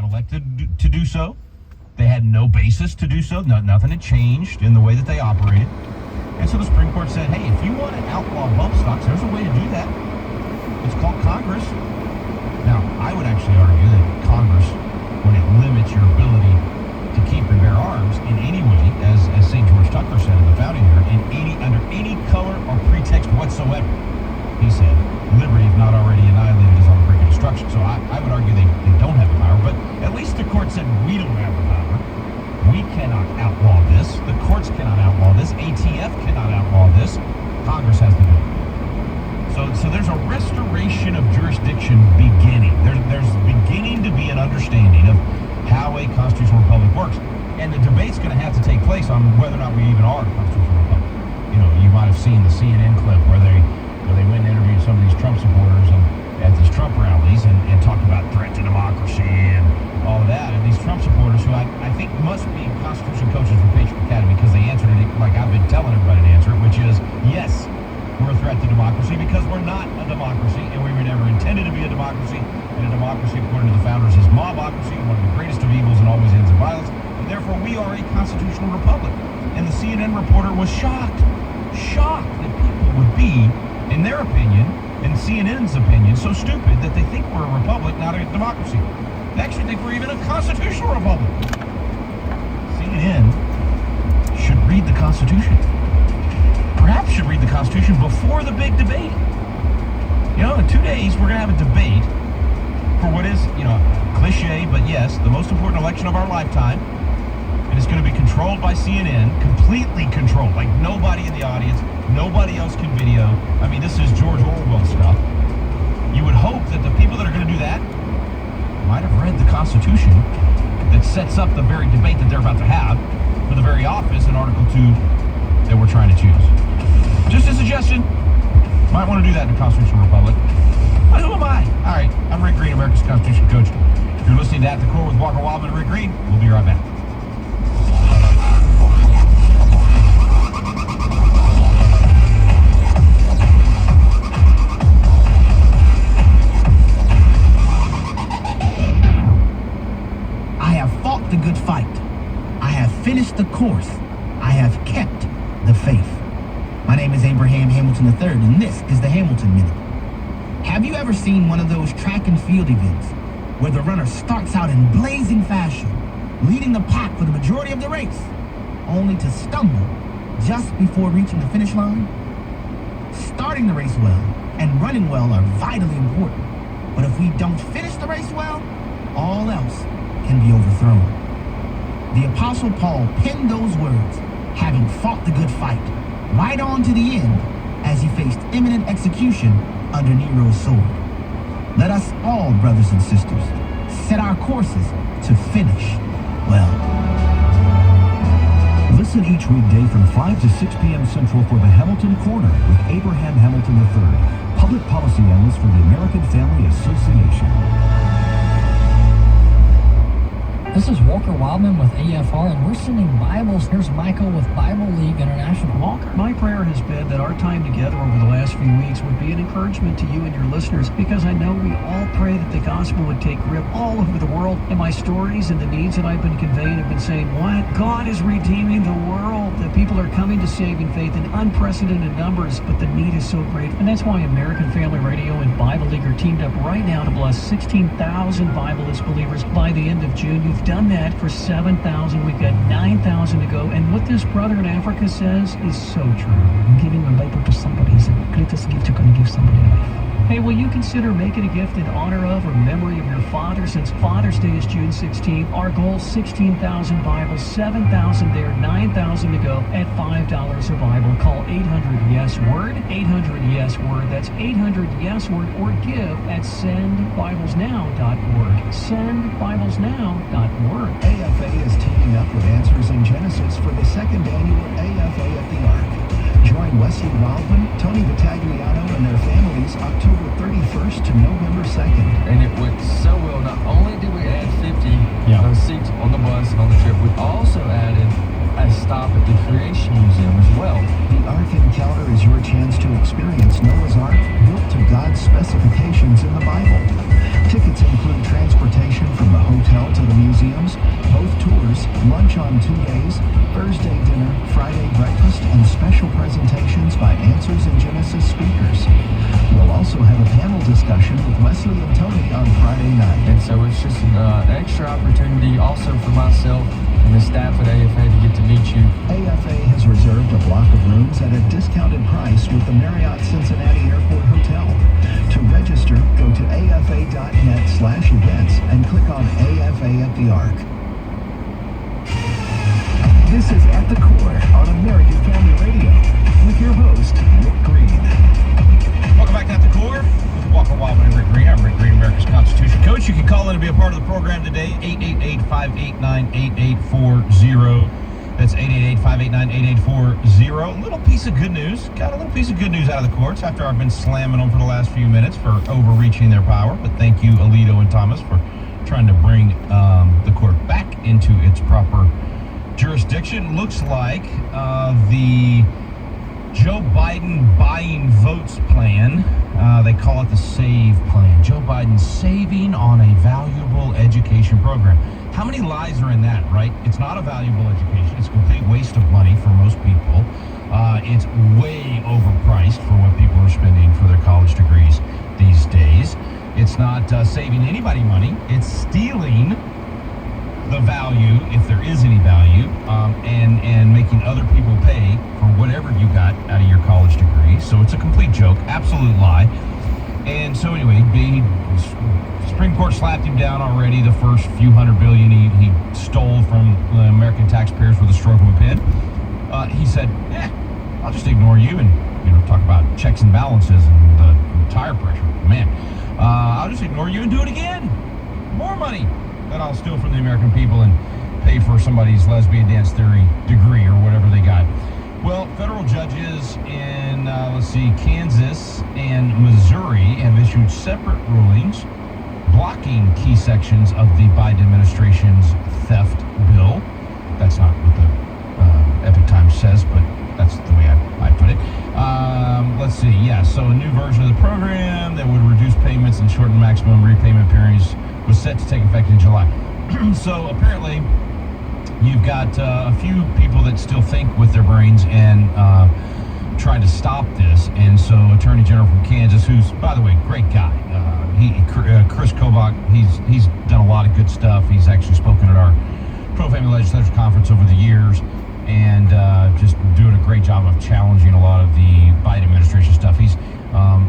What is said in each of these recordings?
elected to do so. They had no basis to do so. Nothing had changed in the way that they operated. And so the Supreme Court said, hey, if you want to outlaw bump stocks, there's a way to do that. It's called Congress. Now, I would actually argue that Congress, when it limits your ability to keep and bear arms in any way, as St. George Tucker said in the founding era, under any color or pretext whatsoever, he said, liberty, if not already annihilated, is on the brink of destruction. So I would argue they don't have the power, but at least the court said we don't have the power. We cannot outlaw this. The courts cannot outlaw this. ATF cannot outlaw this. Congress has to do it. So there's a restoration of jurisdiction beginning. There's beginning to be an understanding of how a constitutional republic works. And the debate's going to have to take place on whether or not we even are a constitutional republic. You know, you might have seen the CNN clip where they went and interviewed some of these Trump supporters at these Trump rallies and talked about threat to democracy and all of that. And these Trump supporters, who I think must be Constitution coaches from Patriot Academy, because they answered it like I've been telling everybody to answer it, which is, yes, we're a threat to democracy because we're not a democracy, and we were never intended to be a democracy. And a democracy, according to the founders, is mobocracy, one of the greatest of evils, and always ends in violence. And therefore, we are a constitutional republic. And the CNN reporter was shocked that people would be, in their opinion, in CNN's opinion, so stupid that they think we're a republic, not a democracy. They actually think we're even a constitutional republic. CNN should read the Constitution. Perhaps should read the Constitution before the big debate. You know, in 2 days, we're going to have a debate for what is, cliche, but yes, the most important election of our lifetime. And it's going to be controlled by CNN, completely controlled. Like nobody in the audience, nobody else can video. I mean, this is George Orwell stuff. You would hope that the people that are going to do that might have read the Constitution that sets up the very debate that they're about to have for the very office in Article 2 that we're trying to choose. Just a suggestion. Might want to do that in a constitutional republic. But who am I? All right, I'm Rick Green, America's Constitution Coach. You're listening to At the Core with Walker Wildman and Rick Green. We'll be right back. I have fought the good fight. I have finished the course. I have kept the faith. My name is Abraham Hamilton III, and this is the Hamilton Minute. Have you ever seen one of those track and field events where the runner starts out in blazing fashion, leading the pack for the majority of the race, only to stumble just before reaching the finish line? Starting the race well and running well are vitally important, but if we don't finish the race well, all else can be overthrown. The Apostle Paul penned those words, having fought the good fight, right on to the end as he faced imminent execution under Nero's sword. Let us all, brothers and sisters, set our courses to finish well. Listen each weekday from 5 to 6 p.m. Central for the Hamilton Corner with Abraham Hamilton III, public policy analyst for the American Family Association. This is Walker Wildman with AFR, and we're sending Bibles. Here's Michael with Bible League International. Walker, my prayer has been that our time together over the last few weeks would be an encouragement to you and your listeners, because I know we all pray that the gospel would take grip all over the world. And my stories and the needs that I've been conveying have been saying, what? God is redeeming the world. That people are coming to saving faith in unprecedented numbers, but the need is so great. And that's why American Family Radio and Bible League are teamed up right now to bless 16,000 Bibleless believers by the end of June. You've done that for 7,000. We've got 9,000 to go. And what this brother in Africa says is so true. Giving a Bible to somebody is the greatest gift you can give somebody in life. Hey, will you consider making a gift in honor of or memory of your father? Since Father's Day is June 16th, our goal, 16,000 Bibles, 7,000 there, 9,000 to go at $5 a Bible. Call 800-YES-WORD, 800-YES-WORD. That's 800-YES-WORD, or give at sendbiblesnow.org. Sendbiblesnow.org. AFA is teaming up with Answers in Genesis for the second annual AFA at the Ark. Join Wesley Wildman, Tony Vitagliano, and their families October 31st to November 2nd. And it went so well. Not only did we add 50 seats on the bus and on the trip, we also added a stop at the Creation Museum as well. The Ark Encounter is your chance to experience Noah's Ark built to God's specifications in the Bible. Tickets include transportation from the hotel to museums, both tours, lunch on 2 days, Thursday dinner, Friday breakfast, and special presentations by Answers in Genesis speakers. We'll also have a panel discussion with Wesley and Tony on Friday night. And so it's just an extra opportunity also for myself and the staff at AFA to get to meet you. AFA has reserved a block of rooms at a discounted price with the Marriott Cincinnati Airport Hotel. To register, go to afa.net/events and click on AFA at the Ark. This is At the Core on American Family Radio with your host, Rick Green. Welcome back to At the Core with Walker Wildman and Rick Green. I'm Rick Green, America's Constitution Coach. You can call in and be a part of the program today, 888-589-8840. That's 888-589-8840. A little piece of good news. Got a little piece of good news out of the courts after I've been slamming them for the last few minutes for overreaching their power. But thank you, Alito and Thomas, for trying to bring the court back into its proper jurisdiction. Looks like the Joe Biden buying votes plan, they call it the SAVE plan. Joe Biden saving on a valuable education program. How many lies are in that, right? It's not a valuable education. It's a complete waste of money for most people. It's way overpriced for what people are spending for their college degrees these days. It's not saving anybody money. It's stealing the value, if there is any value, and making other people pay for whatever you got out of your college degree. So it's a complete joke, absolute lie. And so anyway, the Supreme Court slapped him down already. The first few $100 billion he stole from the American taxpayers with a stroke of a pen. He said, I'll just ignore you and talk about checks and balances and the tire pressure. Man, I'll just ignore you and do it again. More money that I'll steal from the American people and pay for somebody's lesbian dance theory degree or whatever they got. Well, federal judges in, Kansas and Missouri have issued separate rulings blocking key sections of the Biden administration's theft bill. That's not what the Epic Times says, but that's the way I put it. So a new version of the program that would reduce payments and shorten maximum repayment periods was set to take effect in July. So apparently you've got a few people that still think with their brains and try to stop this. And so Attorney General from Kansas, who's, by the way, great guy, Chris Kobach, he's done a lot of good stuff. He's actually spoken at our Pro-Family Legislature Conference over the years and just doing a great job of challenging a lot of the Biden administration stuff. He's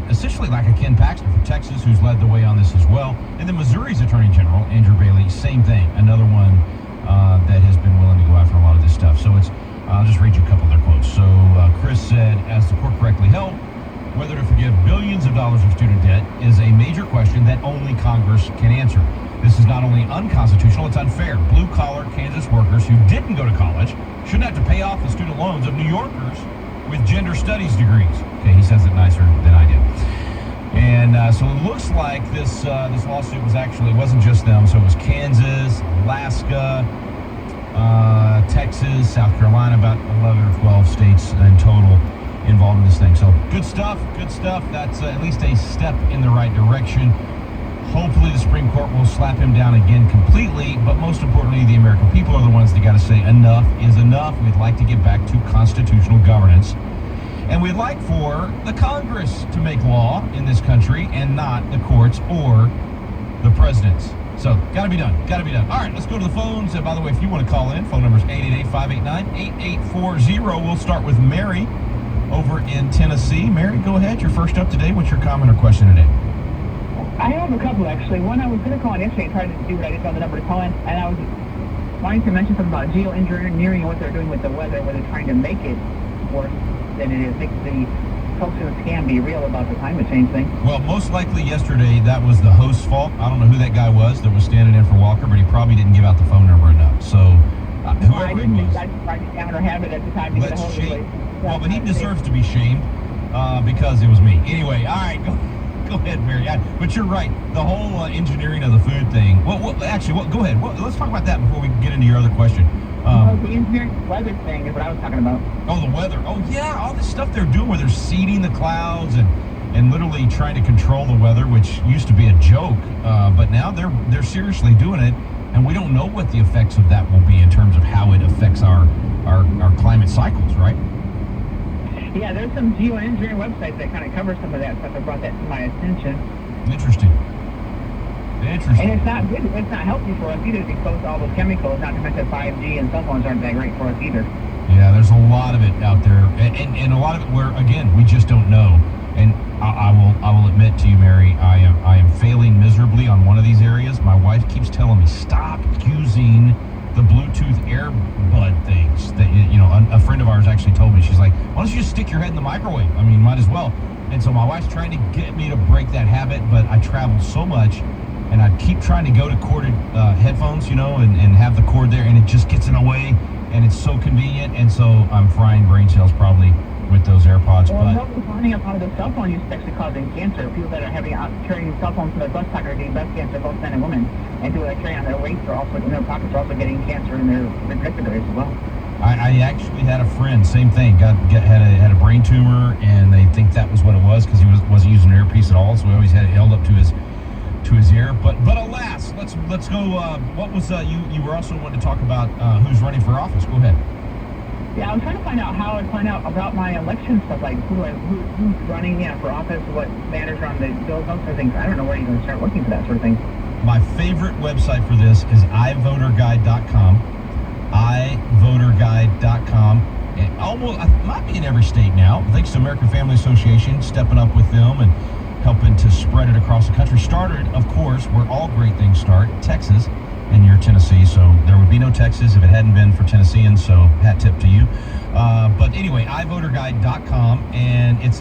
essentially like a Ken Paxton from Texas, who's led the way on this as well. And then Missouri's Attorney General, Andrew Bailey, same thing. Another one that has been willing to go after a lot of this stuff. So I'll just read you a couple of their quotes. So Chris said, as the court correctly held, whether to forgive billions of dollars of student debt is a major question that only Congress can answer. This is not only unconstitutional, it's unfair. Blue-collar Kansas workers who didn't go to college shouldn't have to pay off the student loans of New Yorkers with gender studies degrees. Okay, he says it nicer than I did. And so it looks like this lawsuit wasn't just them. So it was Kansas, Alaska, Texas, South Carolina, about 11 or 12 states in total involved in this thing. So good stuff. That's at least a step in the right direction. Hopefully the Supreme Court will slap him down again completely, but most importantly, the American people are the ones that got to say enough is enough. We'd like to get back to constitutional governance. And we'd like for the Congress to make law in this country and not the courts or the presidents. So, gotta be done. All right, let's go to the phones. And by the way, if you want to call in, phone number is 888-589-8840. We'll start with Mary over in Tennessee. Mary, go ahead. You're first up today. What's your comment or question today? I have a couple, actually. One, I was going to call in yesterday and try to do what I didn't know the number to call in, and I was wanting to mention something about geoengineering and what they're doing with the weather, where they're trying to make it worse than it is, make the hoaxes can be real about the climate change thing. Well, most likely yesterday that was the host's fault. I don't know who that guy was that was standing in for Walker, but he probably didn't give out the phone number enough. So whoever it was. I didn't write it down or have it at the time to get a hold of it. Well, but he deserves to be shamed because it was me. Anyway, all right, go ahead, Mary. But you're right. The whole engineering of the food thing. Go ahead. Let's talk about that before we get into your other question. The engineering weather thing is what I was talking about. Oh, the weather. Oh, yeah. All this stuff they're doing where they're seeding the clouds and literally trying to control the weather, which used to be a joke. But now they're seriously doing it. And we don't know what the effects of that will be in terms of how it affects our climate cycles, right? Yeah, there's some geoengineering websites that kind of cover some of that stuff that brought that to my attention. Interesting. And it's not good. It's not healthy for us either to be exposed to all those chemicals, not to mention 5G and cell phones aren't that great for us either. Yeah, there's a lot of it out there, and a lot of it where, again, we just don't know. And I will admit to you, Mary, I am failing miserably on one of these areas. My wife keeps telling me, stop using the Bluetooth earbud things. That, you know, a friend of ours actually told me, she's like, why don't you just stick your head in the microwave? I mean, might as well. And so my wife's trying to get me to break that habit, but I travel so much, and I keep trying to go to corded headphones, you know, and have the cord there, and it just gets in the way, and it's so convenient, and so I'm frying brain cells probably with those AirPods. Well, but no, finding out how the cell phone use is actually causing cancer. People that are carrying cell phones in their breast pocket are getting breast cancer, both men and women. And people that carry on their weights are also in their pockets are also getting cancer in their reproductive areas as well. I actually had a friend, same thing, had a brain tumor, and they think that was what it was because he wasn't using an earpiece at all, so he always had it held up to his ear. But alas, let's go. What was you were also wanting to talk about who's running for office? Go ahead. Yeah, I was trying to find out how I find out about my election stuff, like who's running for office, what banners are on the bills, those sort of things. I don't know where you're going to start looking for that sort of thing. My favorite website for this is iVoterGuide.com. iVoterGuide.com. It might be in every state now. Thanks to American Family Association stepping up with them and helping to spread it across the country. Started, of course, where all great things start, Texas. And you're Tennessee, so there would be no Texas if it hadn't been for Tennesseans, so hat tip to you. But anyway, iVoterGuide.com, and it's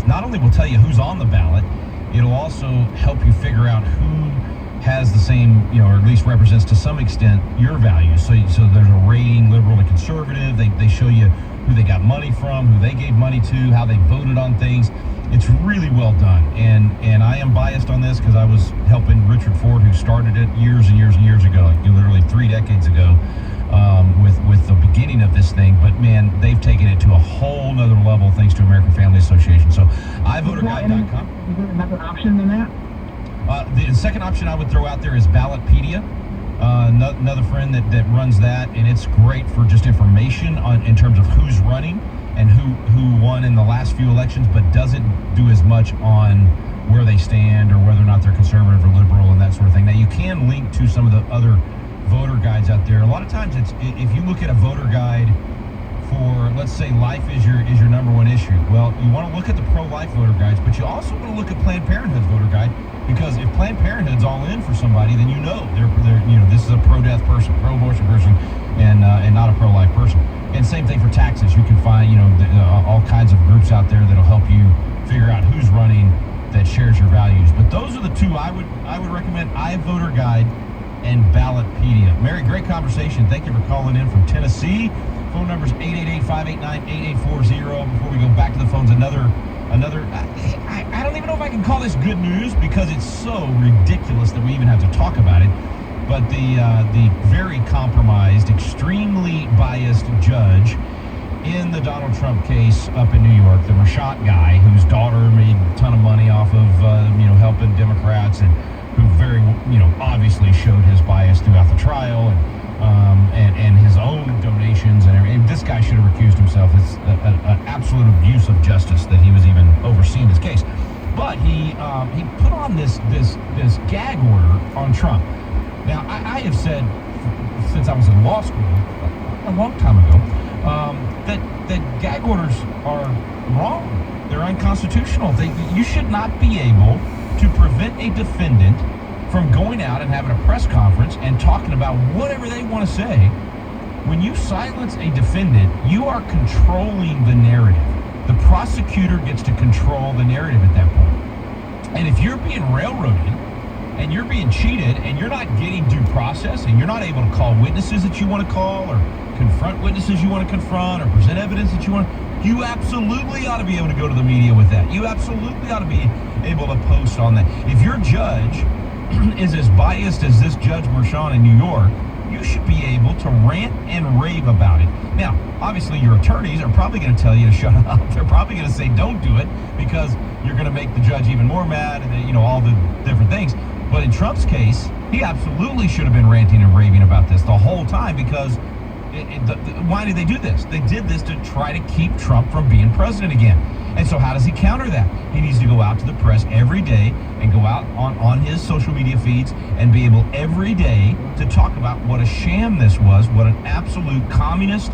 not only will tell you who's on the ballot, it'll also help you figure out who has the same, you know, or at least represents to some extent your values. So there's a rating, liberal to conservative. They show you who they got money from, who they gave money to, how they voted on things. It's really well done, and I am biased on this because I was helping Richard Ford, who started it years and years and years ago, like literally 3 decades ago, with the beginning of this thing. But man, they've taken it to a whole nother level thanks to American Family Association. So iVoterGuide.com. Is there another option than that? The second option I would throw out there is Ballotpedia. Another friend that runs that, and it's great for just information in terms of who's running and who won in the last few elections, but doesn't do as much on where they stand or whether or not they're conservative or liberal and that sort of thing. Now, you can link to some of the other voter guides out there. A lot of times, if you look at a voter guide for, let's say, life is your number one issue, well, you want to look at the pro-life voter guides, but you also want to look at Planned Parenthood's voter guide, because if Planned Parenthood's all in for somebody, then they're this is a pro-death person, pro-abortion person, and not a pro-life person. And same thing for taxes. You can find, all kinds of groups out there that'll help you figure out who's running that shares your values. But those are the two I would recommend: iVoterGuide and Ballotpedia. Mary, great conversation. Thank you for calling in from Tennessee. Phone number is 888-589-8840. Before we go back to the phones, another. I don't even know if I can call this good news because it's so ridiculous that we even have to talk about it. But the very compromised, extremely biased judge in the Donald Trump case up in New York, the Rashad guy, whose daughter made a ton of money off of helping Democrats, and who very obviously showed his bias throughout the trial and his own donations and everything. This guy should have recused himself. It's an absolute abuse of justice that he was even overseeing this case. But he put on this gag order on Trump. Now, I have said, since I was in law school a long time ago, that gag orders are wrong. They're unconstitutional. You should not be able to prevent a defendant from going out and having a press conference and talking about whatever they want to say. When you silence a defendant, you are controlling the narrative. The prosecutor gets to control the narrative at that point. And if you're being railroaded, and you're being cheated, and you're not getting due process, and you're not able to call witnesses that you want to call, or confront witnesses you want to confront, or present evidence that you absolutely ought to be able to go to the media with that. You absolutely ought to be able to post on that. If your judge is as biased as this Judge Merchan in New York, you should be able to rant and rave about it. Now, obviously, your attorneys are probably going to tell you to shut up. They're probably going to say don't do it because you're going to make the judge even more mad, and all the different things. But in Trump's case, He absolutely should have been ranting and raving about this the whole time because why did they do this? They did this to try to keep Trump from being president again. And so how does he counter that? He needs to go out to the press every day and go out on his social media feeds and be able every day to talk about what a sham this was, what an absolute communist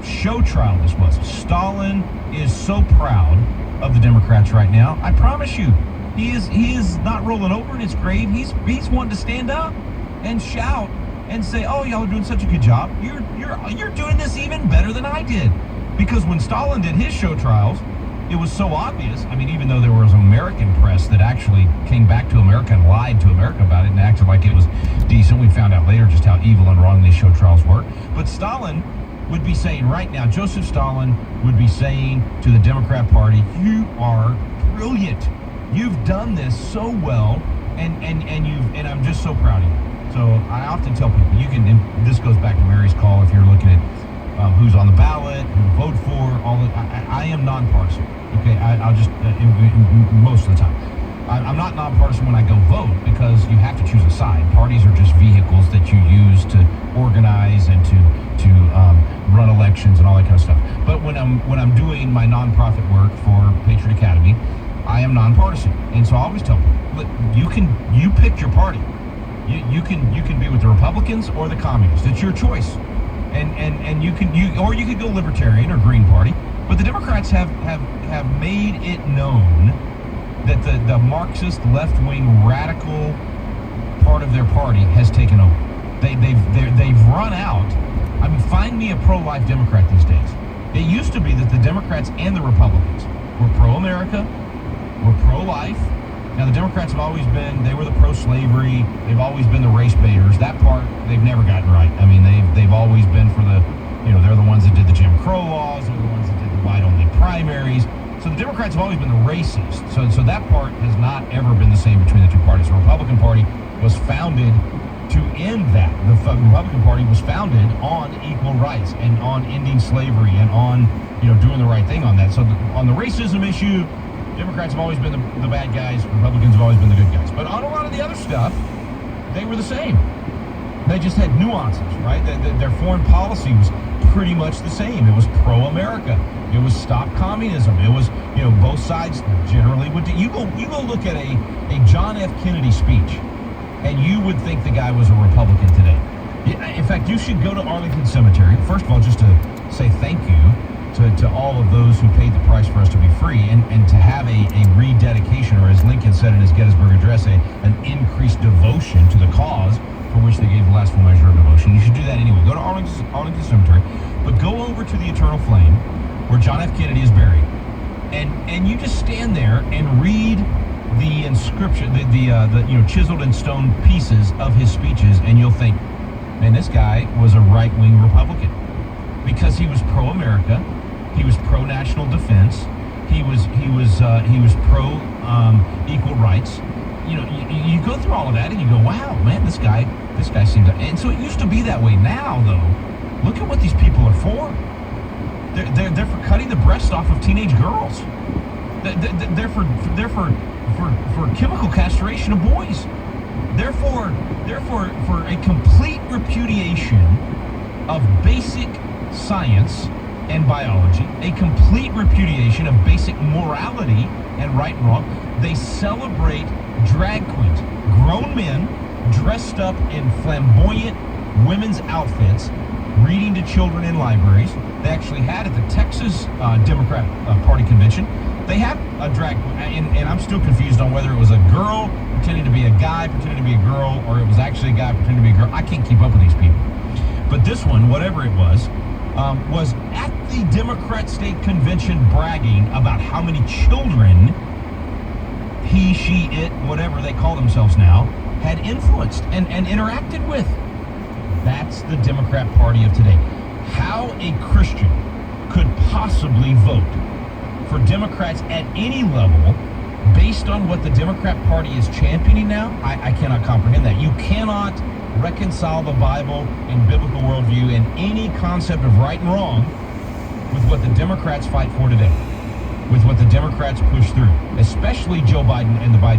show trial this was. Stalin is so proud of the Democrats right now. I promise you, he is not rolling over in his grave. He's wanting to stand up and shout and say, "Oh, y'all are doing such a good job. You're doing this even better than I did." Because when Stalin did his show trials, it was so obvious. I mean, even though there was American press that actually came back to America and lied to America about it and acted like it was decent. We found out later just how evil and wrong these show trials were. But Stalin would be saying right now, Joseph Stalin would be saying to the Democrat Party, "You are brilliant. You've done this so well, and I'm just so proud of you." So I often tell people, you can, and this goes back to Mary's call, if you're looking at who's on the ballot, who to vote for, I am nonpartisan. Okay, I'll just, most of the time. I'm not nonpartisan when I go vote because you have to choose a side. Parties are just vehicles that you use to organize and to run elections and all that kind of stuff. But when I'm doing my nonprofit work for Patriot Academy, I am nonpartisan. And so I always tell people, look, you pick your party. You can be with the Republicans or the communists. It's your choice. And you could go Libertarian or Green Party. But the Democrats have made it known that the Marxist left-wing radical part of their party has taken over. They've run out. I mean, find me a pro-life Democrat these days. It used to be that the Democrats and the Republicans were pro-America, were pro-life. Now, the Democrats have always been, they were the pro-slavery, they've always been the race baiters. That part, they've never gotten right. I mean, they've always been for the, they're the ones that did the Jim Crow laws, they're the ones that did the white-only primaries. So the Democrats have always been the racist. So that part has not ever been the same between the two parties. The Republican Party was founded to end that. The Republican Party was founded on equal rights and on ending slavery and on, doing the right thing on that. So on the racism issue, Democrats have always been the bad guys. Republicans have always been the good guys. But on a lot of the other stuff, they were the same. They just had nuances, right? Their foreign policy was pretty much the same. It was pro-America. It was stop communism. It was, both sides generally would. You go look at a John F. Kennedy speech, and you would think the guy was a Republican today. In fact, you should go to Arlington Cemetery, first of all, just to say thank you to all of those who paid the price for us to be free, and to have a rededication, or as Lincoln said in his Gettysburg Address, an increased devotion to the cause for which they gave the last full measure of devotion. You should do that anyway. Go to Arlington Cemetery, but go over to the Eternal Flame, where John F. Kennedy is buried, and you just stand there and read the inscription, the chiseled in stone pieces of his speeches, and you'll think, man, this guy was a right-wing Republican because he was pro-America. He was pro-national defense. He was pro equal rights. You go through all of that and you go, wow, man, this guy seems. And so it used to be that way. Now, though, look at what these people are for. They're for cutting the breasts off of teenage girls. They're for chemical castration of boys. They're for a complete repudiation of basic science and biology, a complete repudiation of basic morality and right and wrong. They celebrate drag queens, grown men dressed up in flamboyant women's outfits, reading to children in libraries. They actually had at the Texas Democrat Party convention, they had a drag, and I'm still confused on whether it was a girl pretending to be a guy, pretending to be a girl, or it was actually a guy pretending to be a girl. I can't keep up with these people. But this one, whatever it was at the Democrat state convention bragging about how many children he, she, it, whatever they call themselves now, had influenced and interacted with. That's the Democrat Party of today. How a Christian could possibly vote for Democrats at any level based on what the Democrat Party is championing now, I cannot comprehend that. You cannot reconcile the Bible and biblical worldview and any concept of right and wrong with what the Democrats fight for today, with what the Democrats push through, especially Joe Biden and the Biden